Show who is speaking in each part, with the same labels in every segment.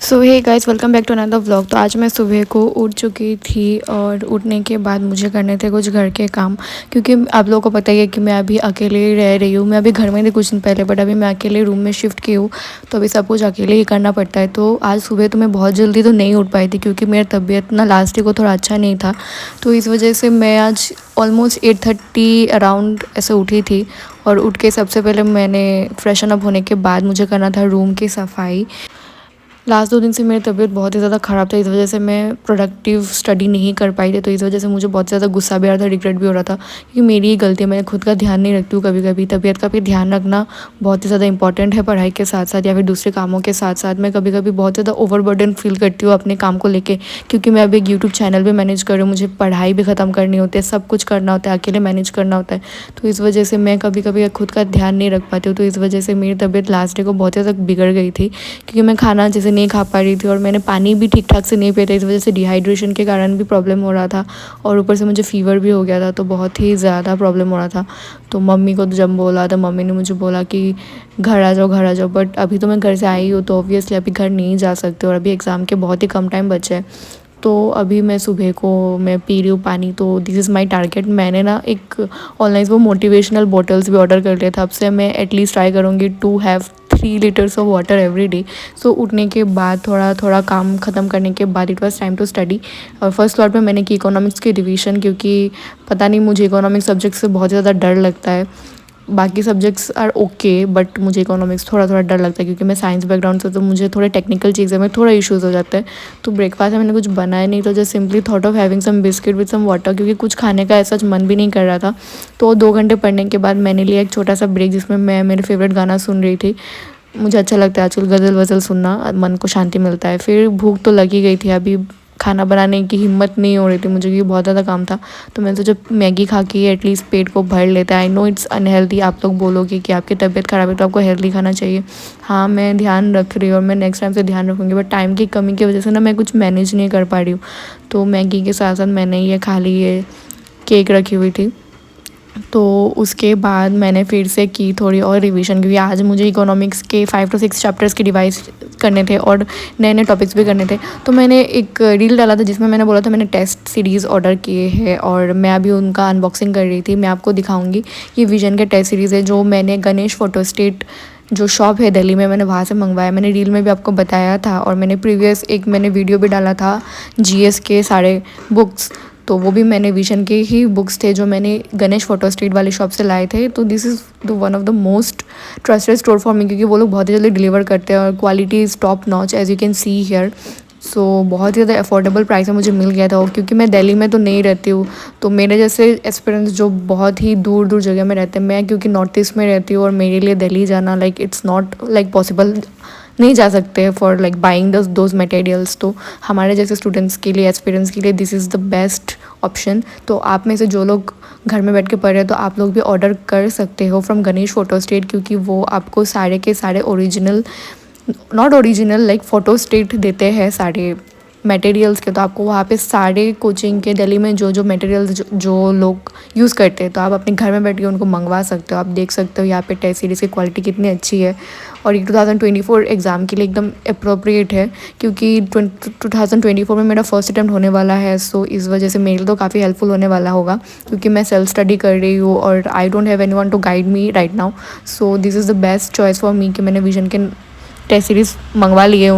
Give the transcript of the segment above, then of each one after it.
Speaker 1: So hey guys, welcome back to another vlog. तो आज मैं सुबह को उठ चुकी थी और उठने के बाद मुझे करने थे कुछ घर के काम, क्योंकि आप लोगों को पता ही है कि मैं अभी अकेले ही रह रही हूँ। मैं अभी घर में थी कुछ दिन पहले, बट अभी मैं अकेले रूम में शिफ्ट की हूँ, तो अभी सब कुछ अकेले ही करना पड़ता है। तो आज सुबह तो मैं बहुत जल्दी तो नहीं उठ पाई थी, क्योंकि मेरा तबीयत ना लास्ट डे को थोड़ा अच्छा नहीं था। तो इस वजह से मैं आज ऑलमोस्ट 8:30 अराउंड ऐसे उठी थी। और उठ के सबसे पहले मैंने फ्रेशन अप होने के बाद मुझे करना था रूम की सफाई। लास्ट 2 दिन से मेरी तबीयत बहुत ही ज़्यादा ख़राब था, इस वजह से मैं प्रोडक्टिव स्टडी नहीं कर पाई थी। तो इस वजह से मुझे बहुत ज़्यादा गुस्सा भी आ रहा था, रिग्रेट भी हो रहा था, क्योंकि मेरी ही गलती है। मैंने खुद का ध्यान नहीं रखती हूँ कभी कभी। तबीयत का भी ध्यान रखना बहुत ही ज़्यादा इंपॉर्टेंट है, पढ़ाई के साथ साथ या फिर दूसरे कामों के साथ साथ। मैं कभी कभी बहुत ज़्यादा ओवरबर्डन फील करती हूँ अपने काम को लेके, क्योंकि मैं अभी एक यूट्यूब चैनल भी मैनेज कर रही हूँ, मुझे पढ़ाई भी ख़त्म करनी होती है, सब कुछ करना होता है, अकेले मैनेज करना होता है। तो इस वजह से मैं कभी कभी खुद का ध्यान नहीं रख पाती हूँ। तो इस वजह से मेरी तबीयत लास्ट डे को बहुत ज़्यादा बिगड़ गई थी, क्योंकि मैं खाना जैसे नहीं खा पा रही थी और मैंने पानी भी ठीक ठाक से नहीं पिया था। इस वजह से डिहाइड्रेशन के कारण भी प्रॉब्लम हो रहा था, और ऊपर से मुझे फ़ीवर भी हो गया था, तो बहुत ही ज़्यादा प्रॉब्लम हो रहा था। तो मम्मी को जब बोला तो मम्मी ने मुझे बोला कि घर आ जाओ, घर आ जाओ। बट अभी तो मैं घर से आई हूँ, तो ऑब्वियसली अभी घर नहीं जा सकते, और अभी एग्ज़ाम के बहुत ही कम टाइम बचे हैं। तो अभी मैं सुबह को मैं पी रही हूँ पानी। तो दिस इज़ माय टारगेट। मैंने ना एक ऑनलाइन वो मोटिवेशनल बॉटल्स भी ऑर्डर कर लिया था। अब से मैं एटलीस्ट ट्राई करूँगी to have 3 litres of water every day. So उठने के बाद थोड़ा थोड़ा काम ख़त्म करने के बाद it was time to study. और फर्स्ट फ्लोर पे मैंने की इकोनॉमिक्स की रिवीजन, क्योंकि पता नहीं मुझे इकोनॉमिक्स सब्जेक्ट से बहुत ज़्यादा डर लगता है। बाकी सब्जेक्ट्स आर ओके, बट मुझे इकोनॉमिक्स थोड़ा थोड़ा डर लगता है, क्योंकि मैं साइंस बैकग्राउंड से, तो मुझे थोड़े टेक्निकल चीज़ें में थोड़ा इश्यूज़ हो जाते हैं। तो ब्रेकफास्ट में मैंने कुछ बनाया नहीं, तो just simply thought of having some biscuit with some water, क्योंकि कुछ खाने का ऐसा मन भी नहीं कर रहा था। तो 2 घंटे पढ़ने के बाद मैंने लिया एक छोटा सा ब्रेक, जिसमें मैं मेरे फेवरेट गाना सुन रही थी। मुझे अच्छा लगता है आजकल गज़ल वज़ल सुनना, मन को शांति मिलता है। फिर भूख तो लगी गई थी, अभी खाना बनाने की हिम्मत नहीं हो रही थी मुझे, क्योंकि बहुत ज़्यादा काम था। तो मैंने सोचा मैगी खा के एटलीस्ट पेट को भर लेते हैं। आई नो इट्स अनहेल्दी, आप लोग बोलोगे कि आपकी तबीयत ख़राब है तो आपको हेल्दी खाना चाहिए। हाँ, मैं ध्यान रख रही हूँ और मैं नेक्स्ट टाइम से ध्यान रखूँगी, बट टाइम की कमी की वजह से ना मैं कुछ मैनेज नहीं कर पा रही हूँ। तो मैगी के साथ साथ मैंने ये खा ली, ये केक रखी हुई थी। तो उसके बाद मैंने फिर से की थोड़ी और रिवीजन, क्योंकि आज मुझे इकोनॉमिक्स के 5 to 6 चैप्टर्स की रिवाइज करने थे और नए नए टॉपिक्स भी करने थे। तो मैंने एक रील डाला था, जिसमें मैंने बोला था मैंने टेस्ट सीरीज़ ऑर्डर किए हैं, और मैं अभी उनका अनबॉक्सिंग कर रही थी। मैं आपको दिखाऊंगी। ये विजन के टेस्ट सीरीज़ है, जो मैंने गणेश फोटो स्टेट जो शॉप है दिल्ली में, मैंने वहाँ से मंगवाया। मैंने रील में भी आपको बताया था, और मैंने प्रीवियस एक मैंने वीडियो भी डाला था जीएस के सारे बुक्स। तो वो भी मैंने विजन के ही बुक्स थे, जो मैंने गणेश फोटो स्ट्रीट वाली शॉप से लाए थे। तो this is the one of the most trusted store for me, क्योंकि वो लोग बहुत ही जल्दी डिलीवर करते हैं और quality is top notch, as you can see here. So बहुत ही ज़्यादा अफोर्डेबल प्राइस में मुझे मिल गया था। और क्योंकि मैं दिल्ली में तो नहीं रहती हूँ, तो मेरे जैसे एस्पिरेंट्स जो बहुत ही दूर दूर जगह में रहते हैं, मैं क्योंकि नॉर्थ ईस्ट में रहती हूँ, और मेरे लिए दिल्ली जाना like it's not like possible, नहीं जा सकते for like buying those materials. तो हमारे जैसे स्टूडेंट्स के लिए, एक्सपीरियंस के लिए this is the best option. तो आप में से जो लोग घर में बैठ के पढ़ रहे हैं, तो आप लोग भी ऑर्डर कर सकते हो फ्रॉम गणेश फोटो स्टेट, क्योंकि वो आपको सारे के सारे original, not original like photo state देते हैं सारे मटेरियल्स के। तो आपको वहाँ पे सारे कोचिंग के दिल्ली में जो जो मटेरियल्स जो लोग यूज़ करते हैं, तो आप अपने घर में बैठ के उनको मंगवा सकते हो। आप देख सकते हो यहाँ पे टेस्ट सीरीज़ की क्वालिटी कितनी अच्छी है, और ये 2024 एग्ज़ाम के लिए एकदम अप्रोप्रिएट है, क्योंकि 2024 में मेरा फर्स्ट अटैम्प्ट होने वाला है। सो इस वजह से मेरे लिए तो काफ़ी हेल्पफुल होने वाला होगा, क्योंकि मैं सेल्फ स्टडी कर रही हूँ और I don't have anyone to guide me right now. So this is the best choice for me कि मैंने विजन के टेस्ट सीरीज़ मंगवा लिए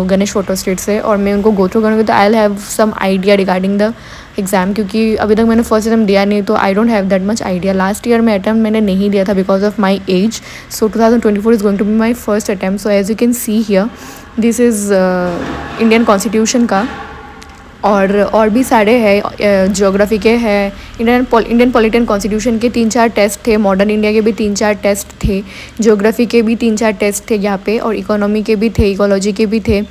Speaker 1: गणेश फोटो स्टेट से, और मैं उनको गो थ्रू करूँगी, तो I will have some idea regarding the exam. क्योंकि अभी तक मैंने फर्स्ट अटैम्प्ट दिया नहीं, तो I don't have that much idea. Last year में अटैम्प्ट मैंने नहीं दिया था because of my age. So 2024 is going to be my first attempt. So as you can see here, this is Indian constitution का, और भी सारे हैं, ज्योग्राफी के हैं, इंडियन पॉलिटिकल कॉन्स्टिट्यूशन के 3-4 टेस्ट थे, मॉडर्न इंडिया के भी 3-4 टेस्ट थे, ज्योग्राफी के भी 3-4 टेस्ट थे यहाँ पे, और इकोनॉमी के भी थे, इकोलॉजी के भी थे।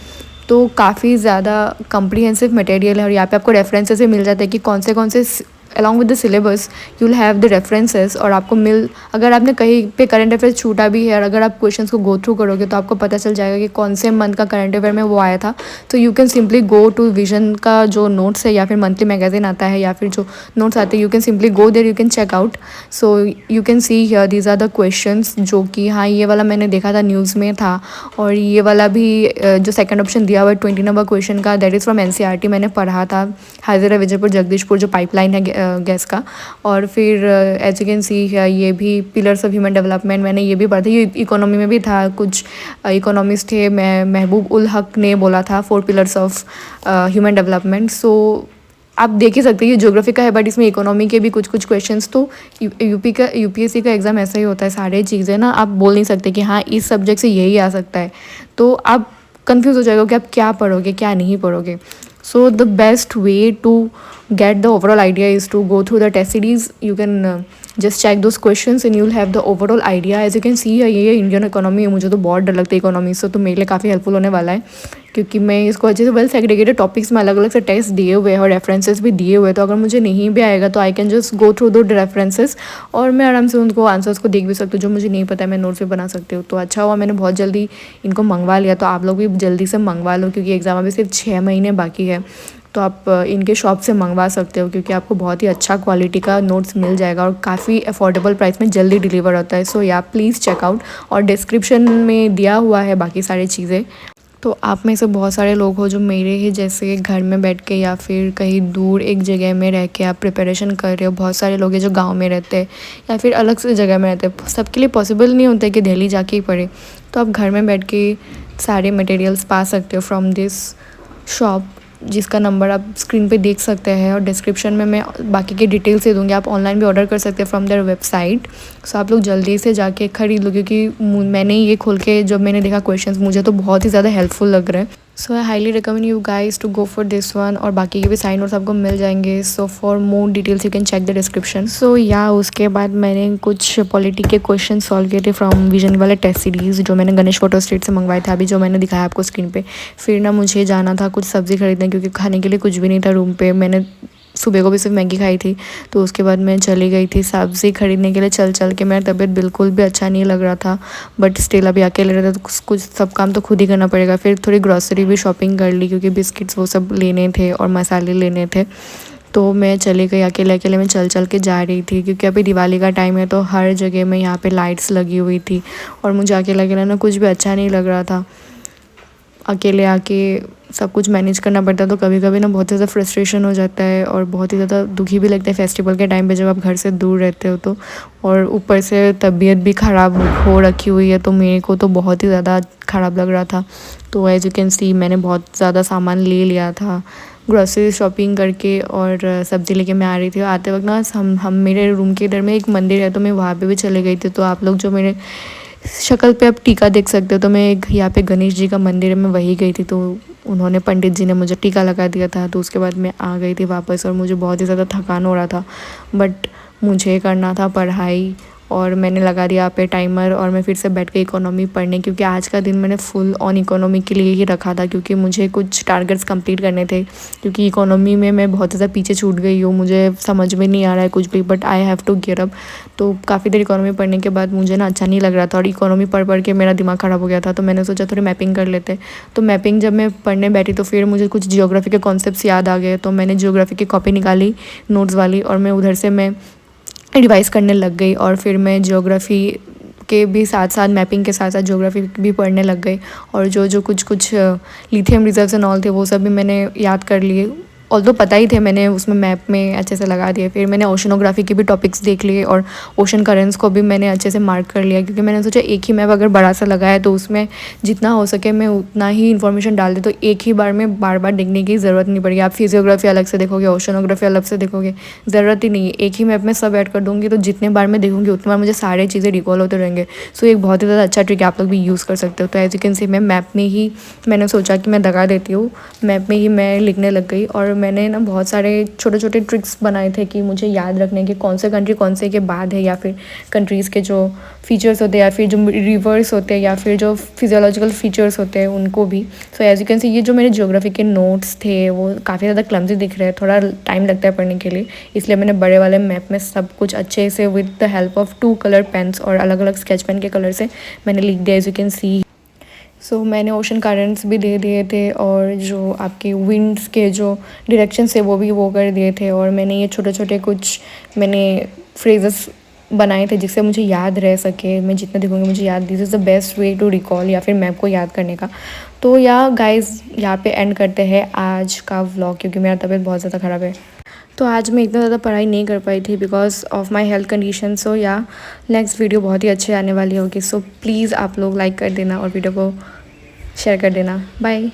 Speaker 1: तो काफ़ी ज़्यादा कम्प्रीहेंसिव मटेरियल है, और यहाँ पे आपको रेफरेंसेस भी मिल जाता है कि कौन से along with the syllabus you will have the references, और आपको अगर आपने कहीं पे करंट अफेयर्स छूटा भी है और अगर आप क्वेश्चंस को गो थ्रू करोगे तो आपको पता चल जाएगा कि कौन से मंथ का करंट अफेयर में वो आया था। तो you can simply go to Vision का जो नोट्स है या फिर मंथली मैगजीन आता है या फिर जो नोट्स आते हैं, you can simply go there, you can check out. So you can see here these are the questions जो कि हाँ ये वाला मैंने देखा था न्यूज़ में था, और ये वाला भी जो सेकंड ऑप्शन दिया हुआ है 20 नंबर क्वेश्चन का, दैट इज़ फ्रॉम एनसीईआरटी, मैंने पढ़ा था, हाजिरा विजयपुर जगदीशपुर जो पाइपलाइन है गैस का। और फिर एज यू कैन सी ये भी पिलर्स ऑफ ह्यूमन डेवलपमेंट मैंने ये भी पढ़ा था, ये इकोनॉमी में भी था, कुछ इकोनॉमिस्ट थे, महबूब उल हक ने बोला था 4 पिलर्स ऑफ ह्यूमन डेवलपमेंट। सो आप देख ही सकते हैं, ये ज्योग्राफी का है बट इसमें इकोनॉमी के भी कुछ क्वेश्चंस, तो यूपीएससी का एग्ज़ाम ऐसा ही होता है, सारे चीज़ें ना आप बोल नहीं सकते कि हाँ इस सब्जेक्ट से यही आ सकता है, तो आप कंफ्यूज हो जाएगा कि आप क्या पढ़ोगे क्या नहीं पढ़ोगे। So the best way to get the overall idea is to go through the test series. You can just check those questions and you'll have the overall idea. As you can see ये Indian economy है, मुझे तो बहुत डर लगता है economy से, तो मेरे लिए काफ़ी हेल्पफुल होने वाला है क्योंकि मैं इसको अच्छे से वेल सेग्रीगेटेड टॉपिक्स में अलग अलग से टेस्ट दिए हुए हैं और रेफरेंसेस भी दिए हुए हैं, तो अगर मुझे नहीं भी आएगा तो I can just go through दो रेफरेंसेस और मैं आराम से उनको आंसर्स को देख भी सकती हूँ। जो मुझे नहीं पता है मैं नोट्स भी बना सकती हूँ। तो अच्छा हुआ मैंने बहुत जल्दी इनको मंगवा लिया, तो आप लोग भी जल्दी से मंगवा लो क्योंकि एग्ज़ाम अभी सिर्फ 6 महीने बाकी है। तो आप इनके शॉप से मंगवा सकते हो क्योंकि आपको बहुत ही अच्छा क्वालिटी का नोट्स मिल जाएगा और काफ़ी अफोर्डेबल प्राइस में जल्दी डिलीवर होता है। सो या प्लीज़ चेकआउट, और डिस्क्रिप्शन में दिया हुआ है बाकी सारी चीज़ें। तो आप में से बहुत सारे लोग हो जो मेरे ही जैसे घर में बैठ के या फिर कहीं दूर एक जगह में रह के आप प्रिपरेशन कर रहे हो। बहुत सारे लोग हैं जो गांव में रहते हैं या फिर अलग से जगह में रहते हैं, सबके लिए पॉसिबल नहीं होता है कि दिल्ली जाके ही पढ़े। तो आप घर में बैठ के सारे मटेरियल्स पा सकते हो फ्रॉम दिस शॉप, जिसका नंबर आप स्क्रीन पे देख सकते हैं और डिस्क्रिप्शन में मैं बाकी की डिटेल्स दे दूँगी। आप ऑनलाइन भी ऑर्डर कर सकते हैं फ्रॉम देयर वेबसाइट। सो आप लोग जल्दी से जाके ख़रीद लो क्योंकि मैंने ये खोल के जब मैंने देखा क्वेश्चंस मुझे तो बहुत ही ज़्यादा हेल्पफुल लग रहा है। So I highly recommend you guys to go for this one, और बाकी के भी साइन नोट्स आपको मिल जाएंगे। So for more details you can check the description. So yeah उसके बाद मैंने कुछ पॉलिटी के क्वेश्चन सॉल्व किए थे फ्रॉम विजन वाले टेस्ट सीरीज़ जो मैंने गणेश फोटो स्ट्रीट से मंगवाए थे, अभी जो मैंने दिखाया आपको स्क्रीन पे। फिर ना मुझे जाना था कुछ सब्ज़ी खरीदने क्योंकि खाने के लिए कुछ भी नहीं था रूम पे। मैंने सुबह को भी सिर्फ मैगी खाई थी, तो उसके बाद मैं चली गई थी सब्ज़ी खरीदने के लिए। चल के मेरा तबीयत बिल्कुल भी अच्छा नहीं लग रहा था, बट स्टिल अभी अकेले रहते तो कुछ सब काम तो खुद ही करना पड़ेगा। फिर थोड़ी ग्रॉसरी भी शॉपिंग कर ली क्योंकि बिस्किट्स वो सब लेने थे और मसाले लेने थे। तो मैं चली गई अकेले मैं चल के जा रही थी क्योंकि अभी दिवाली का टाइम है तो हर जगह में यहाँ पे लाइट्स लगी हुई थी और मुझे अकेला ना कुछ भी अच्छा नहीं लग रहा था। अकेले आके सब कुछ मैनेज करना पड़ता है तो कभी कभी ना बहुत ज़्यादा फ्रस्ट्रेशन हो जाता है और बहुत ही ज़्यादा दुखी भी लगता है फेस्टिवल के टाइम पे जब आप घर से दूर रहते हो तो। और ऊपर से तबीयत भी ख़राब हो रखी हुई है तो मेरे को तो बहुत ही ज़्यादा ख़राब लग रहा था। तो एज़ यू कैन सी मैंने बहुत ज़्यादा सामान ले लिया था ग्रॉसरी शॉपिंग करके, और सब्ज़ी लेके मैं आ रही थी। आते वक्त ना हम मेरे रूम के इधर में एक मंदिर है तो मैं वहाँ पे भी चले गई थी। तो आप लोग जो मेरे शक्ल पे आप टीका देख सकते हो, तो मैं एक यहाँ पे गणेश जी का मंदिर है मैं वही गई थी, तो उन्होंने पंडित जी ने मुझे टीका लगा दिया था। तो उसके बाद मैं आ गई थी वापस और मुझे बहुत ही ज़्यादा थकान हो रहा था, बट मुझे करना था पढ़ाई और मैंने लगा दिया यहाँ पे टाइमर और मैं फिर से बैठ के इकोनॉमी पढ़ने, क्योंकि आज का दिन मैंने फुल ऑन इकोनॉमी के लिए ही रखा था क्योंकि मुझे कुछ टारगेट्स कंप्लीट करने थे। क्योंकि इकोनॉमी में मैं बहुत ज़्यादा पीछे छूट गई हूँ, मुझे समझ में नहीं आ रहा है कुछ भी, but I have to gear up. तो काफ़ी देर इकोनॉमी पढ़ने के बाद मुझे ना अच्छा नहीं लग रहा था और इकोनॉमी पढ़ के मेरा दिमाग ख़राब हो गया था। तो मैंने सोचा थोड़ी मैपिंग कर लेते। तो मैपिंग जब मैं पढ़ने बैठी तो फिर मुझे कुछ जियोग्राफी के कॉन्सेप्ट्स याद आ गए, तो मैंने जियोग्राफी की कॉपी निकाली नोट्स वाली और मैं उधर से मैं रिवाइज़ करने लग गई। और फिर मैं ज्योग्राफ़ी के भी साथ साथ मैपिंग के साथ साथ ज्योग्राफी भी पढ़ने लग गई, और जो कुछ लिथियम रिजर्व्स एंड ऑल थे वो सब भी मैंने याद कर लिए। ऑल्दो पता ही थे, मैंने उसमें मैप में अच्छे से लगा दिए। फिर मैंने ओशनोग्राफी के भी टॉपिक्स देख लिए और ओशन करेंट्स को भी मैंने अच्छे से मार्क कर लिया, क्योंकि मैंने सोचा एक ही मैप अगर बड़ा सा लगा है तो उसमें जितना हो सके मैं उतना ही इन्फॉर्मेशन डाल दूँ, तो एक ही बार में बार बार देखने की ज़रूरत नहीं पड़ेगी। आप फिजियोग्राफी अलग से देखोगे, ओशनोग्राफी अलग से देखोगे, ज़रूरत ही नहीं है। एक ही मैप में सब ऐड कर दूँगी तो जितने बार मैं देखूँगी उतनी बार मुझे सारी चीज़ें रिकॉल होते रहेंगे। सो एक बहुत ही ज़्यादा अच्छा ट्रिक आप लोग भी यूज़ कर सकते हो। तो एज यू कैन सी मैं मैप में ही मैंने सोचा कि मैं दगा देती हूँ, मैप में ही मैं लिखने लग गई और मैंने ना बहुत सारे छोटे छोटे ट्रिक्स बनाए थे कि मुझे याद रखने के कौन से कंट्री कौन से के बाद है, या फिर कंट्रीज़ के जो फीचर्स होते हैं या फिर जो रिवर्स होते हैं या फिर जो फिजियोलॉजिकल फीचर्स होते हैं उनको भी। So as you can see ये जो मेरे ज्योग्राफी के नोट्स थे वो काफ़ी ज़्यादा क्लमजी दिख रहे हैं, थोड़ा टाइम लगता है पढ़ने के लिए, इसलिए मैंने बड़े वाले मैप में सब कुछ अच्छे से with the help of 2 colour pens और अलग अलग स्केच पेन के कलर से मैंने लिख दिया, एज यू कैन सी। सो मैंने ओशन करंट्स भी दे दिए थे और जो आपके विंड्स के जो डायरेक्शन है वो भी वो कर दिए थे, और मैंने ये छोटे छोटे कुछ मैंने फ्रेजेस बनाए थे जिससे मुझे याद रह सके, मैं जितना देखूँगी मुझे याद, this is the best way to recall या फिर मैप को याद करने का। तो या गाइस यहाँ पे एंड करते हैं आज का व्लॉग, क्योंकि मेरा तबीयत बहुत ज़्यादा ख़राब है। तो आज मैं इतना ज़्यादा पढ़ाई नहीं कर पाई थी because of my health condition. So yeah next video बहुत ही अच्छी आने वाली होगी, सो प्लीज़ आप लोग लाइक कर देना और वीडियो को शेयर कर देना। बाय।